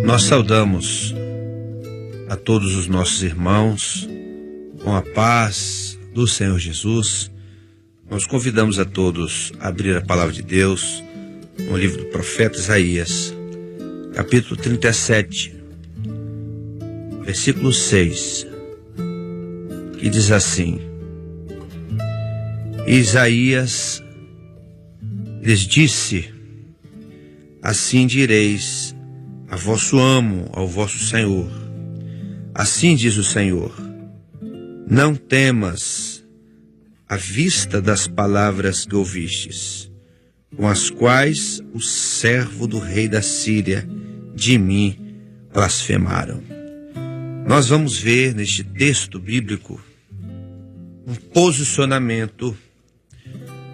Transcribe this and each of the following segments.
Nós saudamos a todos os nossos irmãos com a paz do Senhor Jesus. Nós convidamos a todos a abrir a palavra de Deus no livro do profeta Isaías, capítulo 37, versículo 6, que diz assim: Isaías lhes disse: assim direis a vosso amo, ao vosso Senhor. Assim diz o Senhor: não temas à vista das palavras que ouvistes, com as quais o servo do rei da Síria de mim blasfemaram. Nós vamos ver neste texto bíblico um posicionamento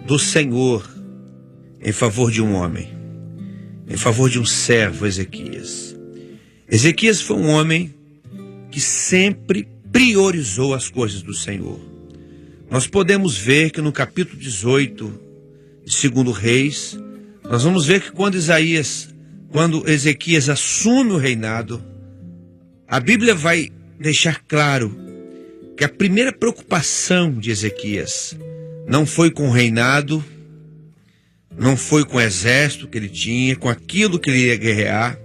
do Senhor em favor de um homem, em favor de um servo, Ezequias. Ezequias foi um homem que sempre priorizou as coisas do Senhor. Nós podemos ver que no capítulo 18 de 2 Reis, nós vamos ver que quando Ezequias assume o reinado, a Bíblia vai deixar claro que a primeira preocupação de Ezequias não foi com o reinado, não foi com o exército que ele tinha, com aquilo que ele ia guerrear.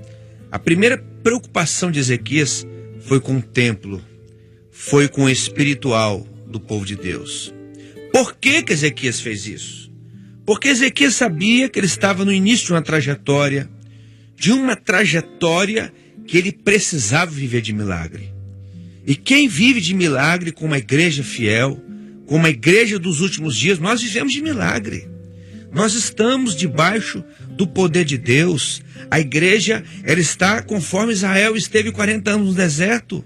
A primeira preocupação de Ezequias foi com o templo, foi com o espiritual do povo de Deus. Por que Ezequias fez isso? Porque Ezequias sabia que ele estava no início de uma trajetória que ele precisava viver de milagre. E quem vive de milagre com uma igreja fiel, com uma igreja dos últimos dias, nós vivemos de milagre. Nós estamos debaixo do poder de Deus. A igreja, ela está conforme Israel esteve 40 anos no deserto.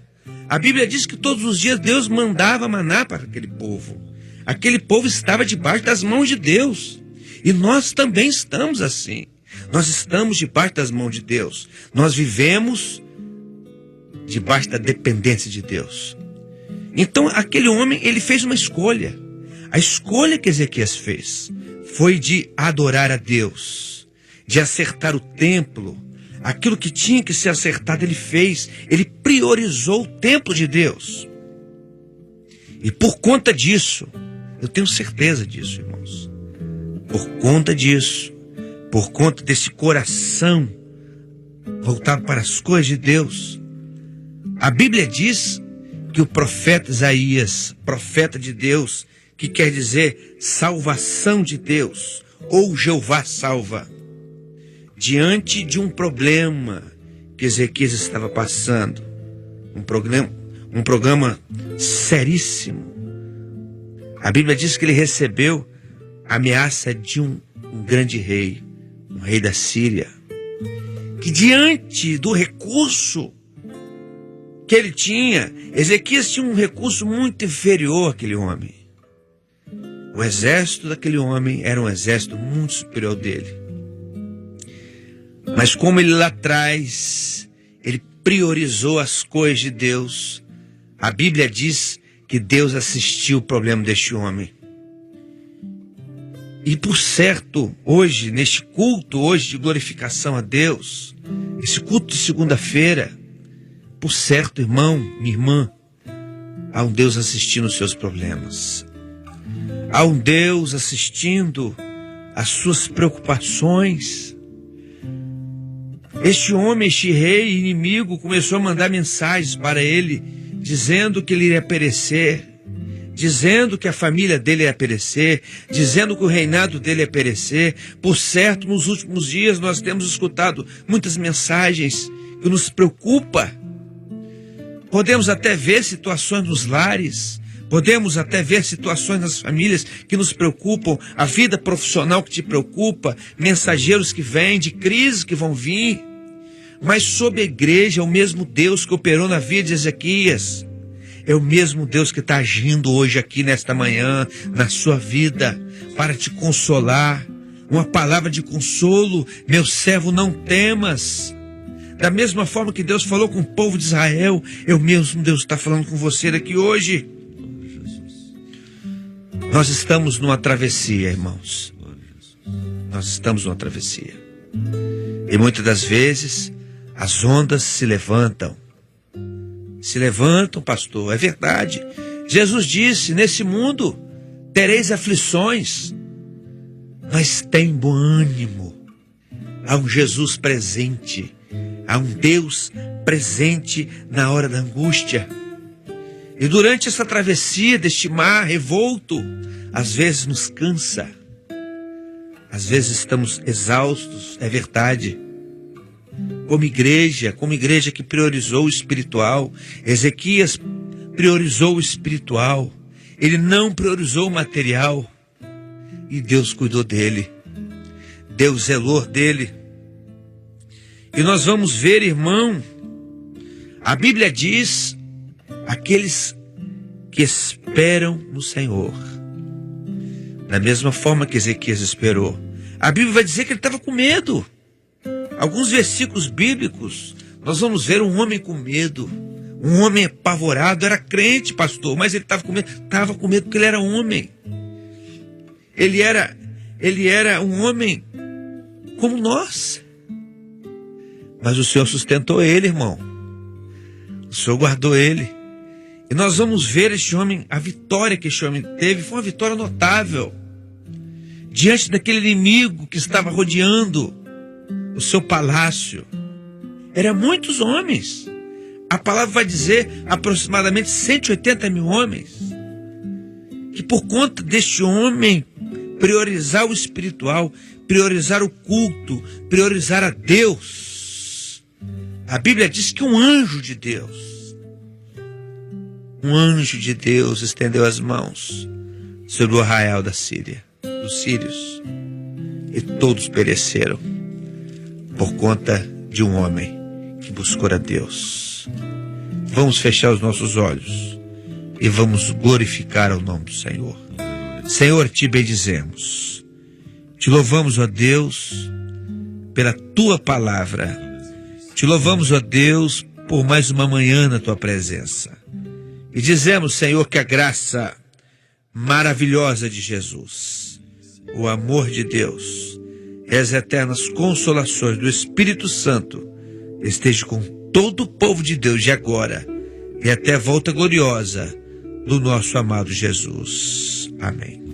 A Bíblia diz que todos os dias Deus mandava maná para aquele povo. Aquele povo estava debaixo das mãos de Deus. E nós também estamos assim. Nós estamos debaixo das mãos de Deus. Nós vivemos debaixo da dependência de Deus. Então aquele homem, ele fez uma escolha. A escolha que Ezequias fez foi de adorar a Deus, de acertar o templo. Aquilo que tinha que ser acertado ele fez. Ele priorizou o templo de Deus. E por conta disso, eu tenho certeza disso, irmãos, por conta disso, por conta desse coração voltado para as coisas de Deus, a Bíblia diz que o profeta Isaías, profeta de Deus, que quer dizer salvação de Deus, ou Jeová salva, diante de um problema que Ezequias estava passando, um problema seríssimo. A Bíblia diz que ele recebeu a ameaça de um grande rei, um rei da Síria, que diante do recurso que ele tinha, Ezequias tinha um recurso muito inferior àquele homem. O exército daquele homem era um exército muito superior ao dele. Mas como ele lá atrás, ele priorizou as coisas de Deus, a Bíblia diz que Deus assistiu o problema deste homem. E por certo, hoje, neste culto hoje de glorificação a Deus, esse culto de segunda-feira, por certo, irmão, minha irmã, há um Deus assistindo os seus problemas. Há um Deus assistindo às suas preocupações. Este homem, este rei inimigo, começou a mandar mensagens para ele, dizendo que ele iria perecer, dizendo que a família dele ia perecer, dizendo que o reinado dele ia perecer. Por certo, nos últimos dias nós temos escutado muitas mensagens que nos preocupam. Podemos até ver situações nos lares, podemos até ver situações nas famílias que nos preocupam, a vida profissional que te preocupa, mensageiros que vêm, de crises que vão vir. Mas sobre a igreja, é o mesmo Deus que operou na vida de Ezequias. É o mesmo Deus que está agindo hoje aqui nesta manhã, na sua vida, para te consolar. Uma palavra de consolo: meu servo, não temas. Da mesma forma que Deus falou com o povo de Israel, é o mesmo Deus que está falando com você aqui hoje. Nós estamos numa travessia, irmãos. Nós estamos numa travessia. E muitas das vezes As ondas se levantam. Se levantam, pastor, é verdade. Jesus disse, nesse mundo tereis aflições, mas tem bom ânimo. Há um Jesus presente, há um Deus presente na hora da angústia. E durante essa travessia deste mar revolto, às vezes nos cansa, às vezes estamos exaustos, é verdade. Como igreja que priorizou o espiritual, Ezequias priorizou o espiritual, ele não priorizou o material, e Deus cuidou dele, Deus zelou dele. E nós vamos ver, irmão, a Bíblia diz, aqueles que esperam no Senhor, da mesma forma que Ezequias esperou. A Bíblia vai dizer que ele estava com medo. Alguns versículos bíblicos, nós vamos ver um homem com medo, um homem apavorado, era crente, pastor, mas ele estava com medo porque ele era homem. Ele era um homem como nós. Mas o Senhor sustentou ele, irmão. O Senhor guardou ele. E nós vamos ver este homem, a vitória que este homem teve, foi uma vitória notável. Diante daquele inimigo que estava rodeando o seu palácio. Eram muitos homens. A palavra vai dizer aproximadamente 180 mil homens. Que por conta deste homem priorizar o espiritual, priorizar o culto, priorizar a Deus. A Bíblia diz que um anjo de Deus estendeu as mãos sobre o arraial da Síria, dos sírios, e todos pereceram por conta de um homem que buscou a Deus. Vamos fechar os nossos olhos e vamos glorificar o nome do Senhor. Senhor, te bendizemos, te louvamos, ó Deus, pela tua palavra, te louvamos, ó Deus, por mais uma manhã na tua presença, e dizemos, Senhor, que a graça maravilhosa de Jesus, o amor de Deus e as eternas consolações do Espírito Santo esteja com todo o povo de Deus de agora e até a volta gloriosa do nosso amado Jesus. Amém.